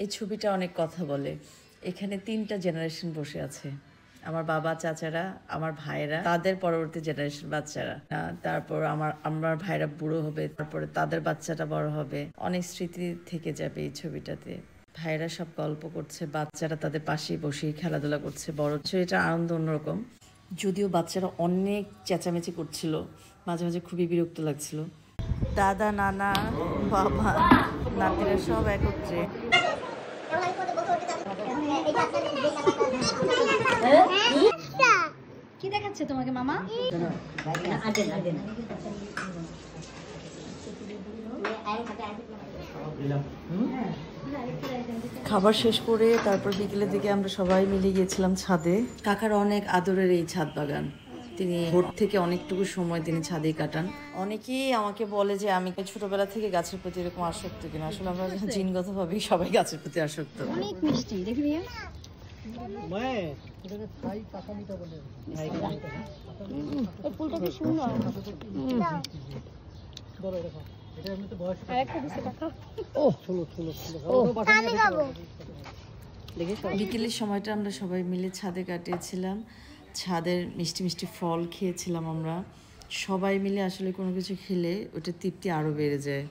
এই ছবিটা অনেক কথা বলে। এখানে ৩টা জেনারেশন বসে আছে। আমার বাবা, চাচারা, আমার ভাইয়েরা, তাদের পরবর্তী জেনারেশন বাচ্চারা। তারপর আমার ভাইরা বুড়ো হবে, তারপরে তাদের বাচ্চাটা বড় হবে। অনেক স্মৃতি থেকে যাবে এই ছবিটাতে। ভাইয়েরা সব গল্প করছে, বাচ্চারা তাদের পাশেই বসেই খেলাধুলা করছে। বড় এটা আনন্দ অন্যরকম। যদিও বাচ্চারা অনেক চেঁচামেচি করছিল, মাঝে মাঝে খুবই বিরক্ত লাগছিল। দাদা, নানা, বাবা, নাতিরা সব একত্রে। কি দেখাচ্ছে তোমাকে মামা? খাবার শেষ করে তারপর বিকেলের দিকে আমরা সবাই মিলে গিয়েছিলাম ছাদে। কাকার অনেক আদরের এই ছাদ বাগান। তিনি ভোর থেকে অনেকটুকু সময় তিনি ছাদেই কাটান। অনেকেই আমাকে বলে যে আমি ছোটবেলা থেকে গাছের প্রতি এরকম আসক্ত কিনা। আসলে আমরা জিনগতভাবেই সবাই গাছের প্রতি আসক্ত। অনেক মিষ্টি, দেখি ভাইয়া। এই ফুলটা কি সুন্দর। বিকেলের সময়টা আমরা সবাই মিলে ছাদে কাটিয়েছিলাম। ছাদের মিষ্টি মিষ্টি ফল খেয়েছিলাম আমরা সবাই মিলে। আসলে কোনো কিছু খেলে ওটা তৃপ্তি আরো বেড়ে যায়।